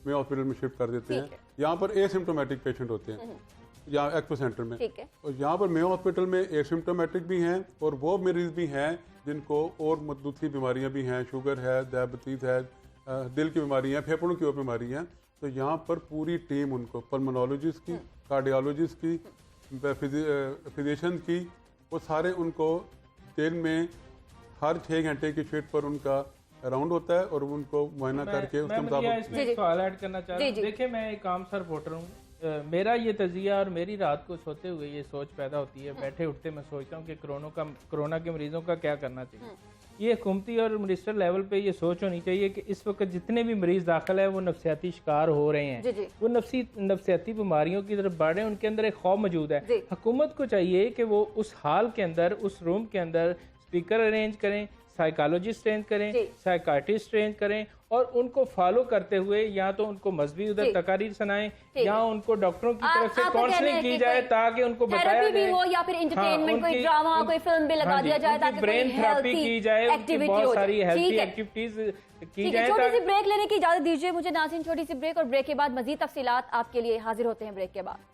S2: में हॉस्पिटल में शिफ्ट कर देते हैं। यहाँ पर एसिम्प्टोमेटिक पेशेंट होते हैं यहाँ एक्सपो सेंटर में, और यहाँ पर मेयो हॉस्पिटल में एसिम्प्टोमेटिक भी हैं और वो मरीज भी हैं जिनको और दूसरी बीमारियाँ भी हैं, शुगर है, डायबिटीज़ है, दिल की बीमारी है, फेफड़ों की और बीमारी हैं। तो यहाँ पर पूरी टीम उनको पल्मोनोलॉजिस्ट की, कार्डियोलॉजिस्ट की, फिजिशियन की, वो सारे उनको दिन में हर 6 घंटे की शिफ्ट पर उनका राउंड होता है और उनको मुआयना करके उसके मुताबिक
S6: सवाल ऐड करना चाह रहा हूँ। देखिए, मैं एक आम सा रिपोर्टर हूँ, मेरा ये तजिया और मेरी रात को सोते हुए ये सोच पैदा होती है, बैठे उठते मैं सोचता हूँ कि कोरोना के मरीजों का क्या करना चाहिए। ये हुकूमती और मिनिस्टर लेवल पे ये सोच होनी चाहिए कि इस वक्त जितने भी मरीज दाखिल है वो नफसियाती शिकार हो रहे हैं, वो नफसियाती बीमारियों की तरफ बढ़ रहे हैं, उनके अंदर एक खौफ मौजूद है। हुकूमत को चाहिए कि वो उस हाल के अंदर, उस रूम के अंदर स्पीकर अरेंज करें, साइकोलॉजिस्ट अरेंज करें, साइकाट्रिस्ट अरेंज करें, और उनको फॉलो करते हुए या तो उनको मजहबी उधर तकारीर सुनाएं या उनको डॉक्टरों की तरफ से काउंसलिंग की जाए ताकि उनको बताया जाए,
S1: हो या फिर एंटरटेनमेंट, कोई ड्रामा, कोई फिल्म भी लगा दिया जाए ताकि
S6: ब्रेन थेरेपी की जाए, बहुत सारी हेल्थी एक्टिविटीज की जाए।
S1: छोटी सी ब्रेक लेने की इजाजत दीजिए मुझे नाज़रीन, छोटी सी ब्रेक, और ब्रेक के बाद मजीद तफसीलात आपके लिए हाजिर होते हैं ब्रेक के बाद।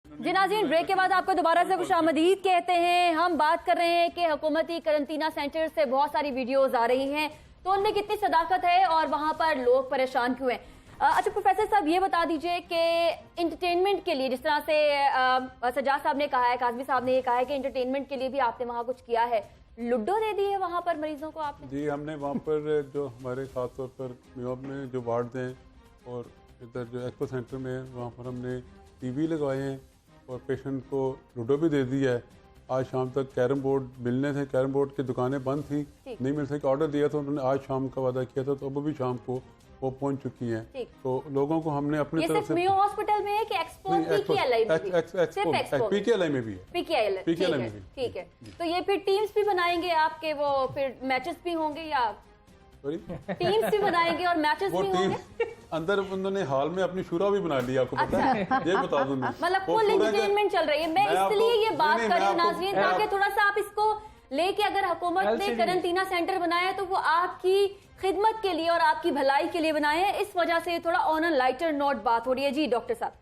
S1: जी नाज़रीन, ब्रेक के बाद आपको दोबारा से खुशामदीद कहते हैं। हम बात कर रहे हैं कि हुकूमती करंतना सेंटर से बहुत सारी वीडियोस आ रही हैं, तो उनमें कितनी सदाकत है और वहां पर लोग परेशान क्यों हैं। अच्छा प्रोफेसर साहब, ये बता दीजिए कि इंटरटेनमेंट के लिए, जिस तरह से सज्जाद साहब ने कहा है, काज़मी साहब ने ये कहा है कि इंटरटेनमेंट के लिए भी आपने वहाँ कुछ किया है, लूडो दे दी है वहाँ पर मरीजों को आपने?
S2: जी, हमने वहाँ पर जो हमारे खासतौर पर मेयो में जो वार्ड हैं और इधर जो एक्सपो सेंटर में है, वहाँ पर हमने टीवी लगवाए हैं और पेशेंट को लूडो भी दे दी है। आज शाम तक कैरम बोर्ड मिलने थे, कैरम बोर्ड की दुकानें बंद थी, नहीं मिल सकी, ऑर्डर दिया था उन्होंने, आज शाम का वादा किया था, तो अब भी शाम को वो पहुंच चुकी हैं। तो लोगों को हमने अपनी तरफ से,
S1: मेयो हॉस्पिटल में है कि एक्सपो पीकेएलआई में भी?
S2: पीकेएलआई में भी है।
S1: पीकेएलआई में भी, ठीक है। तो ये फिर टीम्स भी बनाएंगे आपके, वो फिर मैचेस भी होंगे या टीम्स भी बनाएंगे और मैचेस भी होंगे?
S2: अंदर उन्होंने हाल में अपनी शुरा भी बना लिया, आपको पता है? ये बता दूं,
S1: मतलब फुल एंटरटेनमेंट चल रही है। मैं इसलिए ये बात कर रही हूँ नाज़रीन, ताकि थोड़ा सा आप इसको लेके, अगर हुकूमत ने करंतना सेंटर बनाया है तो वो आपकी खिदमत के लिए और आपकी भलाई के लिए बनाए हैं, इस वजह से थोड़ा ऑन अ लाइटर नोट बात हो रही है। जी डॉक्टर साहब,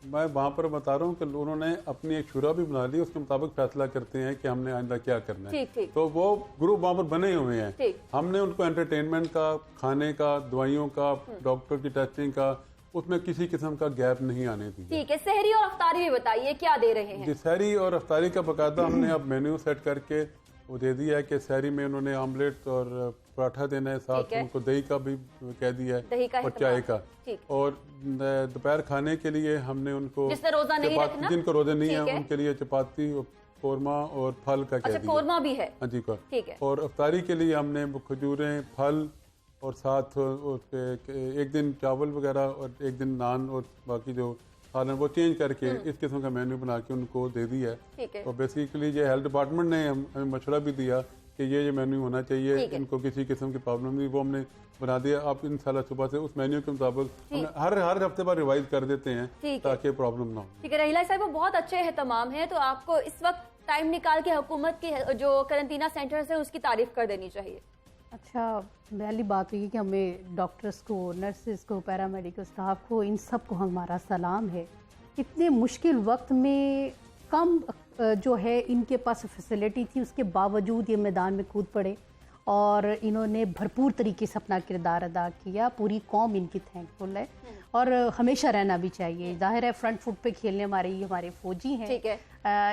S2: मैं वहाँ पर बता रहा हूँ कि उन्होंने अपनी एक शुरा भी बना ली, उसके मुताबिक फैसला करते हैं कि हमने आइंदा क्या करना है। तो वो ग्रुप वहाँ पर बने हुए हैं, हमने उनको एंटरटेनमेंट का, खाने का, दवाइयों का, डॉक्टर की टेस्टिंग का, उसमें किसी किस्म का गैप नहीं आने दी।
S1: ठीक है, सहरी और अफ्तारी भी बताइए क्या दे रहे हैं?
S2: जी, सहरी और अफ्तारी का बकायदा हमने अब मेन्यू सेट करके वो दे दिया है कि सहरी में उन्होंने आमलेट और पराठा देना है, साथ उनको दही का भी कह दिया है और चाय का। और दोपहर खाने के लिए हमने उनको, जिनको रोजा नहीं है उनके लिए चपाती, कोरमा और फल का कह दिया।
S1: कोरमा भी है?
S2: हाँ जी, और अफ्तारी के लिए हमने खजूरें, फल और साथ एक दिन चावल वगैरह और एक दिन नान और बाकी जो सालन वो चेंज करके इस किस्म का मेन्यू बना के उनको दे दिया है। तो बेसिकली ये हेल्थ डिपार्टमेंट ने हमें मशवरा भी दिया कि ये मेन्यू होना चाहिए, इनको किसी किस्म की प्रॉब्लम नहीं, वो हमने बना दिया। आप इंशाल्लाह सुबह से उस मेन्यू के मुताबिक हर हफ्ते बार रिवाइज कर देते हैं ताकि प्रॉब्लम ना हो।
S1: ठीक है रहीला साहब, वो बहुत अच्छे एहतमाम है, तो आपको इस वक्त टाइम निकाल के हुकूमत की जो करंतना सेंटर है उसकी तारीफ कर देनी चाहिए।
S3: अच्छा, पहली बात हुई कि हमें डॉक्टर्स को, नर्सेस को, पैरामेडिकल स्टाफ को, इन सब को हमारा सलाम है। इतने मुश्किल वक्त में कम जो है इनके पास फैसिलिटी थी, उसके बावजूद ये मैदान में कूद पड़े और इन्होंने भरपूर तरीके से अपना किरदार अदा किया। पूरी कौम इनकी थैंकफुल है और हमेशा रहना भी चाहिए। जाहिर है फ्रंट फुट पे खेलने वाले ये हमारे फौजी हैं।
S1: ठीक है,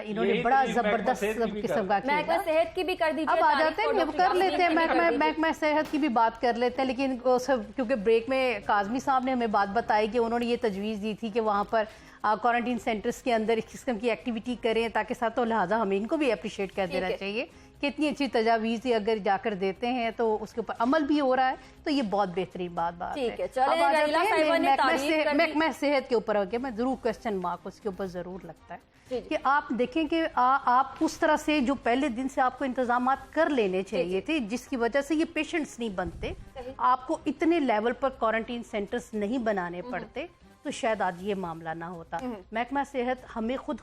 S3: इन्होंने बड़ा जबरदस्त किस्म का
S1: महकमा सेहत की भी कर दीजिए।
S3: अब आ जाते हैं, कर लेते हैं, महकमा सेहत की भी बात कर लेते हैं। लेकिन क्योंकि ब्रेक में काज़मी साहब ने हमें बात बताई कि उन्होंने ये तजवीज़ दी थी कि वहाँ पर क्वारंटीन सेंटर्स के अंदर इस किस्म की एक्टिविटी करें ताकि साथ, तो लिहाजा हमें इनको भी अप्रिशिएट कर देना चाहिए कि इतनी अच्छी तजावीज़ अगर जाकर देते हैं तो उसके ऊपर अमल भी हो रहा है, तो ये बहुत बेहतरीन बात है। अब आ जाते हैं महकमा सेहत के ऊपर, मैं ज़रूर क्वेश्चन मार्क उसके ऊपर ज़रूर लगता है कि आप देखें कि आप उस तरह से जो पहले दिन से आपको इंतजाम कर लेने चाहिए थे, जिसकी वजह से ये पेशेंट्स नहीं बनते, आपको इतने लेवल पर क्वारंटीन सेंटर्स नहीं बनाने पड़ते, तो शायद आज ये मामला ना होता। महकमा सेहत हमें खुद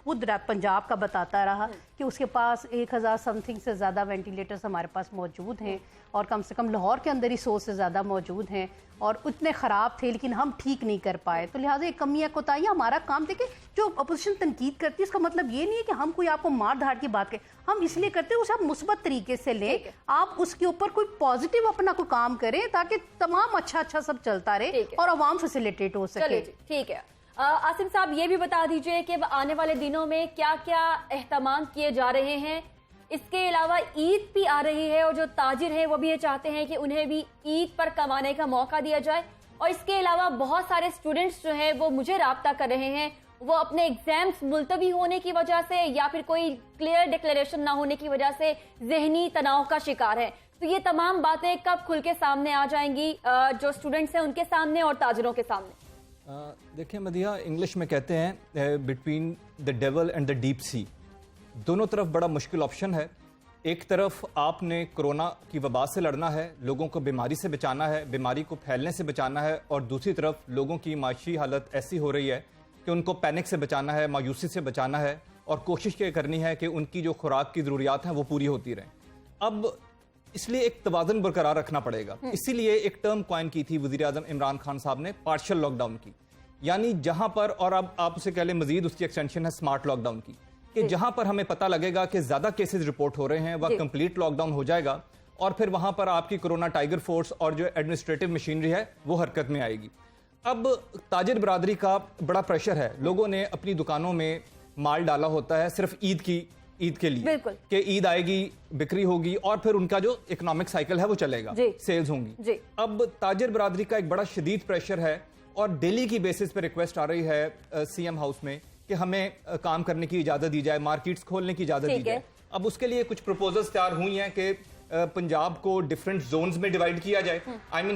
S3: पंजाब का बताता रहा कि उसके पास 1000 समथिंग से ज़्यादा वेंटिलेटर्स हमारे पास मौजूद हैं और कम से कम लाहौर के अंदर ही 100 से ज़्यादा मौजूद हैं और उतने ख़राब थे लेकिन हम ठीक नहीं कर पाए। तो लिहाजा ये कमियाँ कोताहियाँ हमारा काम देखे। जो अपोजिशन तनकीद करती है इसका मतलब ये नहीं है कि हम कोई आपको मार धाड़ की बात करें, हम इसलिए करते हैं उसे आप मुस्बत तरीके से लें, आप उसके ऊपर कोई पॉजिटिव अपना कोई काम करें ताकि तमाम अच्छा सब चलता रहे और आवाम फैसिलिटेट हो सके।
S1: ठीक है, आसिम साहब ये भी बता दीजिए कि आने वाले दिनों में क्या क्या एहतमाम किए जा रहे हैं। इसके अलावा ईद भी आ रही है और जो ताजिर हैं वो भी ये चाहते हैं कि उन्हें भी ईद पर कमाने का मौका दिया जाए। और इसके अलावा बहुत सारे स्टूडेंट्स जो हैं वो मुझे राब्ता कर रहे हैं, वो अपने एग्जाम्स मुलतवी होने की वजह से या फिर कोई क्लियर डिक्लेरेशन ना होने की वजह से ज़हनी तनाव का शिकार है। तो ये तमाम बातें कब खुल के सामने आ जाएंगी, जो स्टूडेंट्स हैं उनके सामने और ताजिरों के सामने?
S4: देखिए मदिहा, इंग्लिश में कहते हैं between the devil and the deep sea, दोनों तरफ बड़ा मुश्किल ऑप्शन है। एक तरफ आपने कोरोना की वबा से लड़ना है, लोगों को बीमारी से बचाना है, बीमारी को फैलने से बचाना है, और दूसरी तरफ लोगों की माशी हालत ऐसी हो रही है कि उनको पैनिक से बचाना है, मायूसी से बचाना है, और कोशिश ये करनी है कि उनकी जो खुराक की ज़रूरियात हैं वो पूरी होती रहें। अब इसलिए एक तवाज़ुन बरकरार रखना पड़ेगा। इसीलिए एक टर्म कॉइन की थी वज़ीर आज़म इमरान खान साहब ने, पार्शियल लॉकडाउन की, यानी जहां पर, और अब आप उसे कह लें मजीद उसकी एक्सटेंशन है स्मार्ट लॉकडाउन की, कि जहां पर हमें पता लगेगा कि ज्यादा केसेस रिपोर्ट हो रहे हैं वह कंप्लीट लॉकडाउन हो जाएगा और फिर वहां पर आपकी कोरोना टाइगर फोर्स और जो एडमिनिस्ट्रेटिव मशीनरी है वो हरकत में आएगी। अब ताजिर बरादरी का बड़ा प्रेशर है, लोगों ने अपनी दुकानों में माल डाला होता है सिर्फ ईद के लिए कि ईद आएगी, बिक्री होगी और फिर उनका जो इकोनॉमिक साइकिल है वो चलेगा, सेल्स होंगी। अब ताजिर बरादरी का एक बड़ा शदीद प्रेशर है और डेली की बेसिस पे रिक्वेस्ट आ रही है सीएम हाउस में कि हमें काम करने की इजाजत दी जाए, मार्केट्स खोलने की इजाजत दी जाए। अब उसके लिए कुछ प्रपोजल्स तैयार हुई हैं कि पंजाब को डिफरेंट जोन्स में डिवाइड किया जाए,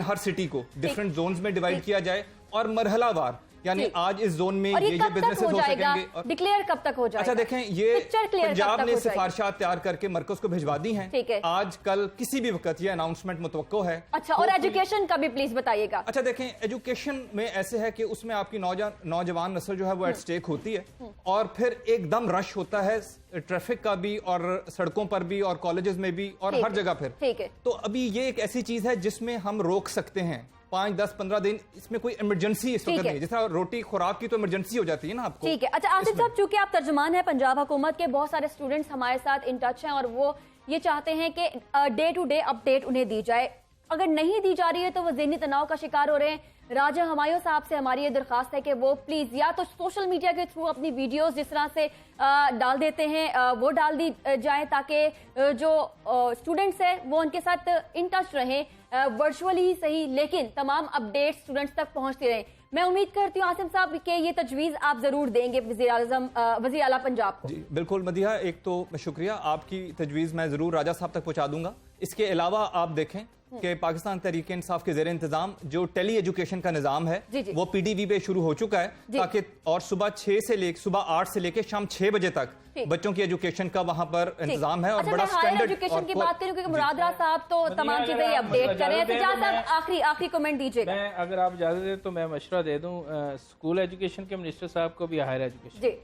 S4: हर सिटी को डिफरेंट जोन्स में डिवाइड किया जाए और मरहलावार, यानी आज इस जोन में ये बिजनेसेस हो सकेंगे।
S1: डिक्लेयर कब तक हो जाएगा?
S4: अच्छा देखें, ये पंजाब ने सिफारिशात तैयार करके मरकज को भिजवा दी हैं। आज कल किसी भी वक्त ये अनाउंसमेंट मुतवक्को है।
S1: अच्छा, और एजुकेशन का भी प्लीज बताइएगा।
S4: अच्छा देखें, एजुकेशन में ऐसे है कि उसमें आपकी नौजवान नस्ल जो है वो एट स्टेक होती है और फिर एकदम रश होता है ट्रैफिक का भी और सड़कों पर भी और कॉलेजेस में भी और हर जगह फिर।
S1: ठीक है,
S4: तो अभी ये एक ऐसी चीज है जिसमें हम रोक सकते हैं 5, 10, 15 दिन, इसमें कोई इमरजेंसी इस वक्त नहीं है। जिस तरह रोटी खुराक की तो इमरजेंसी हो जाती है ना आपको।
S1: ठीक है। अच्छा आसिफ साहब, चूंकि आप तर्जुमान है पंजाब हुकूमत के, बहुत सारे स्टूडेंट्स हमारे साथ इन टच हैं और वो ये चाहते हैं कि डे टू डे अपडेट उन्हें दी जाए। अगर नहीं दी जा रही है तो वो ज़हनी तनाव का शिकार हो रहे हैं। राजा हमायूं साहब से हमारी ये दरख्वास्त है कि वो प्लीज या तो सोशल मीडिया के थ्रू अपनी वीडियोस जिस तरह से डाल देते हैं वो डाल दी जाए ताकि जो स्टूडेंट्स हैं वो उनके साथ इन टच रहें, वर्चुअली ही सही, लेकिन तमाम अपडेट्स स्टूडेंट्स तक पहुंचती रहें। मैं उम्मीद करती हूँ आसिम साहब कि ये तजवीज़ आप जरूर देंगे वज़ीर आला पंजाब को।
S4: जी बिल्कुल मदिहा, एक तो शुक्रिया, आपकी तजवीज़ मैं जरूर राजा साहब तक पहुंचा दूंगा। इसके अलावा आप देखें कि पाकिस्तान तहरीक इंसाफ के ज़ेरे इंतजाम जो टेली एजुकेशन का निज़ाम है वो पीडीवी पे शुरू हो चुका है ताकि और सुबह 8 से लेके शाम 6 बजे तक बच्चों की एजुकेशन का वहाँ पर इंतजाम है। और बड़ा स्टैंडर्ड
S1: एजुकेशन की बात करें क्योंकि मुराद राज साहब तो तमाम चीजें अपडेट करें। आखिरी कमेंट दीजिएगा।
S6: मैं अगर आप इजाजत दें तो मैं मशवरा दे दूं स्कूल एजुकेशन के मिनिस्टर साहब को भी हायर एजुकेशन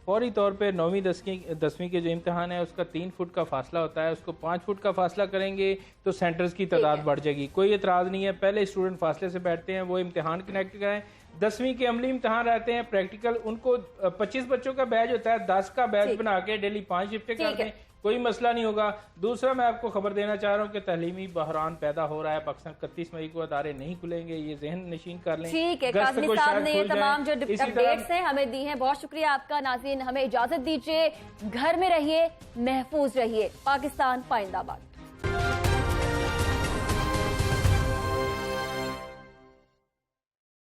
S6: फौरी तौर पे 9वीं 10वीं के जो इम्तिहान है उसका 3 फुट का फासला होता है, उसको 5 फुट का फासला करेंगे तो सेंटर्स की तादाद बढ़ जाएगी। कोई एतराज़ नहीं है, पहले स्टूडेंट फासले से बैठते हैं, वो इम्तिहान कनेक्ट कराएं। 10वीं के अमली इम्तिहान रहते हैं प्रैक्टिकल, उनको 25 बच्चों का बैच होता है, 10 का बैच बना के डेली 5 शिफ्टें करते हैं, कोई मसला नहीं होगा। दूसरा मैं आपको खबर देना चाह रहा हूँ कि तहलीमी बहरान पैदा हो रहा है पाकिस्तान। 31 मई को अदारे नहीं खुलेंगे, ये जहन नशीन कर लें।
S1: ठीक है, काज़मी साहब ने ये तमाम जो अपडेट्स हैं हमें दी हैं, बहुत शुक्रिया आपका। नाज़रीन, हमें इजाजत दीजिए, घर में रहिए, महफूज रहिए। पाकिस्तान पाइंदाबाद।